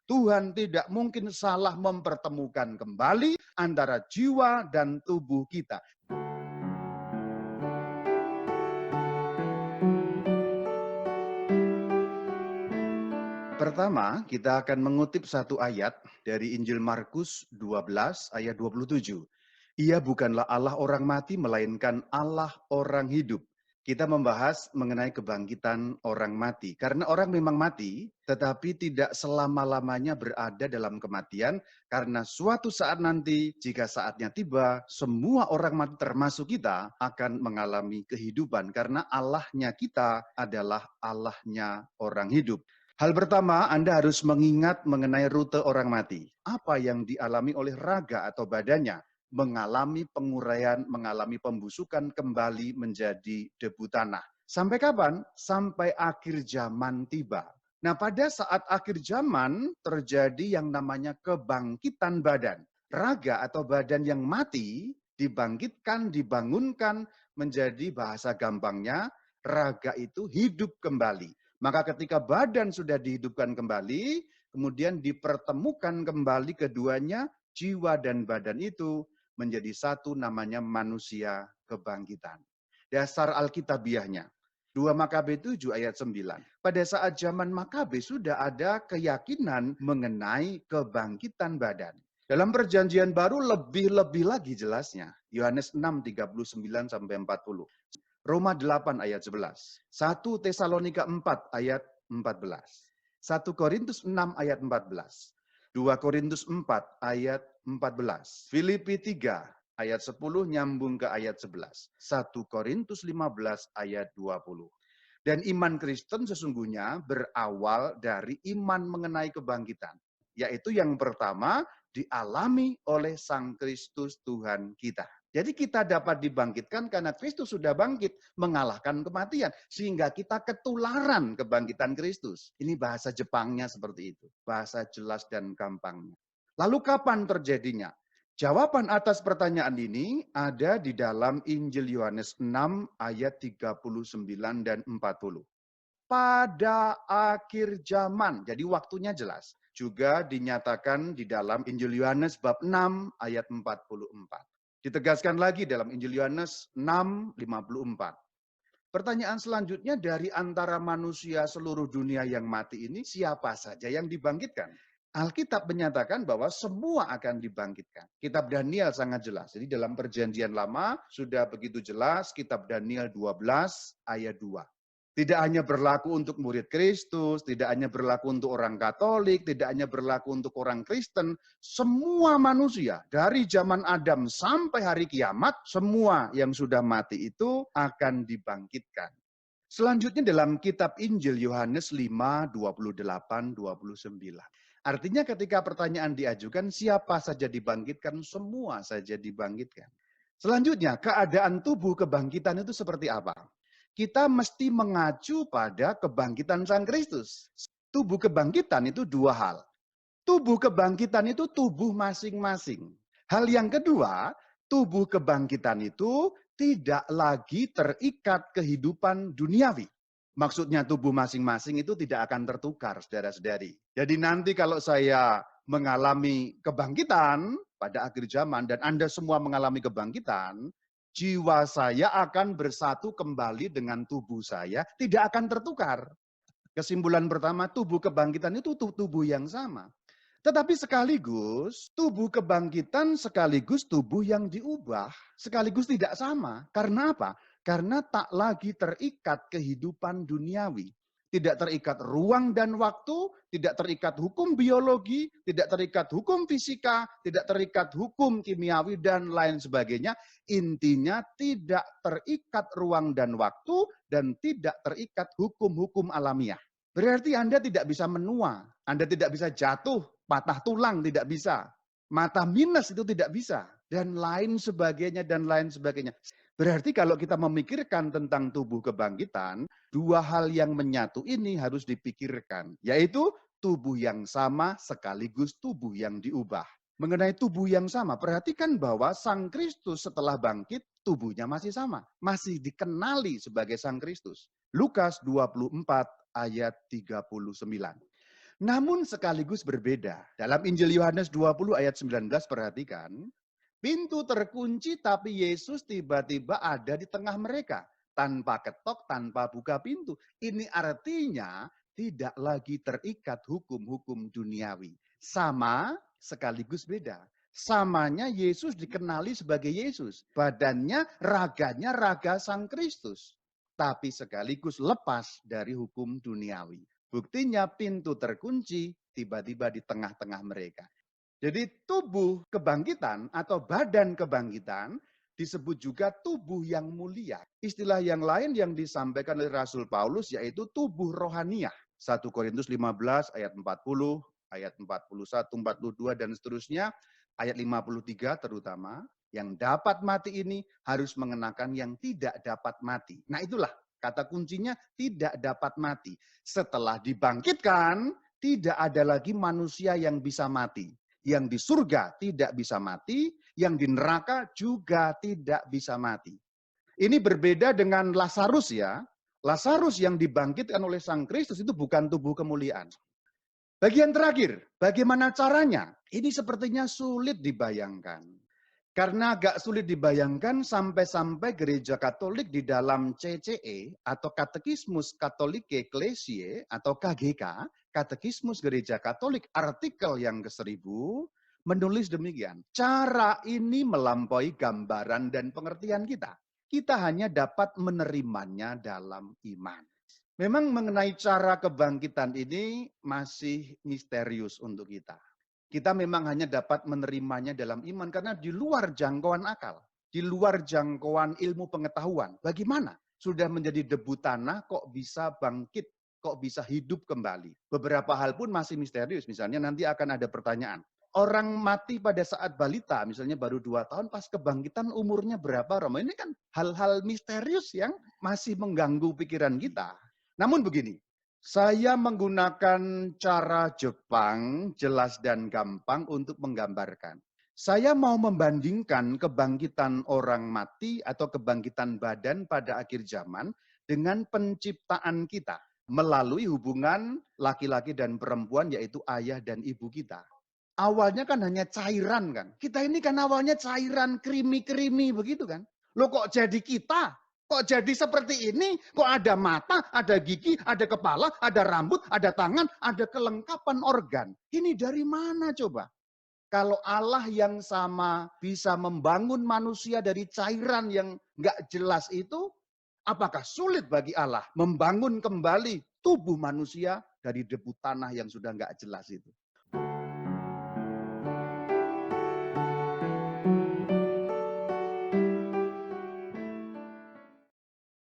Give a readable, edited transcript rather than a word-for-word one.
Tuhan tidak mungkin salah mempertemukan kembali antara jiwa dan tubuh kita. Pertama, kita akan mengutip satu ayat dari Injil Markus 12 ayat 27. Ia bukanlah Allah orang mati, melainkan Allah orang hidup. Kita membahas mengenai kebangkitan orang mati. Karena orang memang mati, tetapi tidak selama-lamanya berada dalam kematian. Karena suatu saat nanti, jika saatnya tiba, semua orang mati termasuk kita akan mengalami kehidupan. Karena Allahnya kita adalah Allahnya orang hidup. Hal pertama, Anda harus mengingat mengenai rute orang mati. Apa yang dialami oleh raga atau badannya? Mengalami penguraian, mengalami pembusukan kembali menjadi debu tanah. Sampai kapan? Sampai akhir zaman tiba. Nah, pada saat akhir zaman terjadi yang namanya kebangkitan badan. Raga atau badan yang mati dibangkitkan, dibangunkan menjadi bahasa gampangnya, raga itu hidup kembali. Maka ketika badan sudah dihidupkan kembali, kemudian dipertemukan kembali keduanya, jiwa dan badan itu menjadi satu, namanya manusia kebangkitan. Dasar Alkitabiahnya, 2 Makabe 7 ayat 9. Pada saat zaman Makabe sudah ada keyakinan mengenai kebangkitan badan. Dalam perjanjian baru lebih-lebih lagi jelasnya. Yohanes 6, 39 sampai 40. Roma 8 ayat 11. 1 Tesalonika 4 ayat 14. 1 Korintus 6 ayat 14. 2 Korintus 4 ayat 14. Filipi 3 ayat 10 nyambung ke ayat 11. 1 Korintus 15 ayat 20. Dan iman Kristen sesungguhnya berawal dari iman mengenai kebangkitan. Yaitu yang pertama dialami oleh Sang Kristus Tuhan kita. Jadi kita dapat dibangkitkan karena Kristus sudah bangkit, mengalahkan kematian. Sehingga kita ketularan kebangkitan Kristus. Ini bahasa Jepangnya seperti itu. Bahasa jelas dan gampangnya. Lalu kapan terjadinya? Jawaban atas pertanyaan ini ada di dalam Injil Yohanes 6 ayat 39 dan 40. Pada akhir zaman, jadi waktunya jelas. Juga dinyatakan di dalam Injil Yohanes bab 6 ayat 44. Ditegaskan lagi dalam Injil Yohanes 6:54. Pertanyaan selanjutnya, dari antara manusia seluruh dunia yang mati ini, siapa saja yang dibangkitkan? Alkitab menyatakan bahwa semua akan dibangkitkan. Kitab Daniel sangat jelas. Jadi dalam perjanjian lama sudah begitu jelas, kitab Daniel 12 ayat 2. Tidak hanya berlaku untuk murid Kristus, tidak hanya berlaku untuk orang Katolik, tidak hanya berlaku untuk orang Kristen, semua manusia dari zaman Adam sampai hari kiamat, semua yang sudah mati itu akan dibangkitkan. Selanjutnya dalam kitab Injil Yohanes 5, 28, 29. Artinya ketika pertanyaan diajukan, siapa saja dibangkitkan, semua saja dibangkitkan. Selanjutnya, keadaan tubuh kebangkitan itu seperti apa? Kita mesti mengacu pada kebangkitan Sang Kristus. Tubuh kebangkitan itu dua hal. Tubuh kebangkitan itu tubuh masing-masing. Hal yang kedua, tubuh kebangkitan itu tidak lagi terikat kehidupan duniawi. Maksudnya tubuh masing-masing itu tidak akan tertukar, saudara-saudari. Jadi nanti kalau saya mengalami kebangkitan pada akhir zaman dan Anda semua mengalami kebangkitan, jiwa saya akan bersatu kembali dengan tubuh saya, tidak akan tertukar. Kesimpulan pertama, tubuh kebangkitan itu tubuh yang sama. Tetapi sekaligus, tubuh kebangkitan sekaligus tubuh yang diubah, sekaligus tidak sama. Karena apa? Karena tak lagi terikat kehidupan duniawi. Tidak terikat ruang dan waktu, tidak terikat hukum biologi, tidak terikat hukum fisika, tidak terikat hukum kimiawi, dan lain sebagainya. Intinya tidak terikat ruang dan waktu, dan tidak terikat hukum-hukum alamiah. Berarti Anda tidak bisa menua, Anda tidak bisa jatuh, patah tulang tidak bisa, mata minus itu tidak bisa, dan lain sebagainya, dan lain sebagainya. Berarti kalau kita memikirkan tentang tubuh kebangkitan, dua hal yang menyatu ini harus dipikirkan, yaitu tubuh yang sama sekaligus tubuh yang diubah. Mengenai tubuh yang sama, perhatikan bahwa Sang Kristus setelah bangkit, tubuhnya masih sama, masih dikenali sebagai Sang Kristus. Lukas 24 ayat 39. namun sekaligus berbeda. Dalam Injil Yohanes 20 ayat 19 perhatikan, pintu terkunci tapi Yesus tiba-tiba ada di tengah mereka. Tanpa ketok, tanpa buka pintu. Ini artinya tidak lagi terikat hukum-hukum duniawi. Sama sekaligus beda. Samanya Yesus dikenali sebagai Yesus. Badannya, raganya raga Sang Kristus. Tapi sekaligus lepas dari hukum duniawi. Buktinya pintu terkunci tiba-tiba di tengah-tengah mereka. Jadi tubuh kebangkitan atau badan kebangkitan disebut juga tubuh yang mulia. Istilah yang lain yang disampaikan oleh Rasul Paulus yaitu tubuh rohaniah. 1 Korintus 15 ayat 40, ayat 41, 42 dan seterusnya, ayat 53 terutama, yang dapat mati ini harus mengenakan yang tidak dapat mati. Nah itulah kata kuncinya, tidak dapat mati. Setelah dibangkitkan, tidak ada lagi manusia yang bisa mati. Yang di surga tidak bisa mati, yang di neraka juga tidak bisa mati. Ini berbeda dengan Lazarus ya. Lazarus yang dibangkitkan oleh Sang Kristus itu bukan tubuh kemuliaan. Bagian terakhir, bagaimana caranya? Ini sepertinya sulit dibayangkan. Karena agak sulit dibayangkan sampai-sampai gereja Katolik di dalam CCE atau Katekismus Katolike Ecclesiae atau KGK, Katekismus Gereja Katolik artikel yang ke-1000, menulis demikian. Cara ini melampaui gambaran dan pengertian kita. Kita hanya dapat menerimanya dalam iman. Memang mengenai cara kebangkitan ini masih misterius untuk kita. Kita memang hanya dapat menerimanya dalam iman karena di luar jangkauan akal, di luar jangkauan ilmu pengetahuan. Bagaimana? Sudah menjadi debu tanah kok bisa bangkit, kok bisa hidup kembali. Beberapa hal pun masih misterius. Misalnya nanti akan ada pertanyaan. Orang mati pada saat balita, misalnya baru 2 tahun, pas kebangkitan umurnya berapa, Romo? Ini kan hal-hal misterius yang masih mengganggu pikiran kita. Namun begini, saya menggunakan cara Jepang, jelas dan gampang untuk menggambarkan. Saya mau membandingkan kebangkitan orang mati atau kebangkitan badan pada akhir zaman dengan penciptaan kita melalui hubungan laki-laki dan perempuan yaitu ayah dan ibu kita. Awalnya kan hanya cairan kan. Kita ini kan awalnya cairan, krimi-krimi begitu kan. Loh kok jadi kita? Kok jadi seperti ini? Kok ada mata, ada gigi, ada kepala, ada rambut, ada tangan, ada kelengkapan organ. Ini dari mana coba? Kalau Allah yang sama bisa membangun manusia dari cairan yang nggak jelas itu, apakah sulit bagi Allah membangun kembali tubuh manusia dari debu tanah yang sudah nggak jelas itu?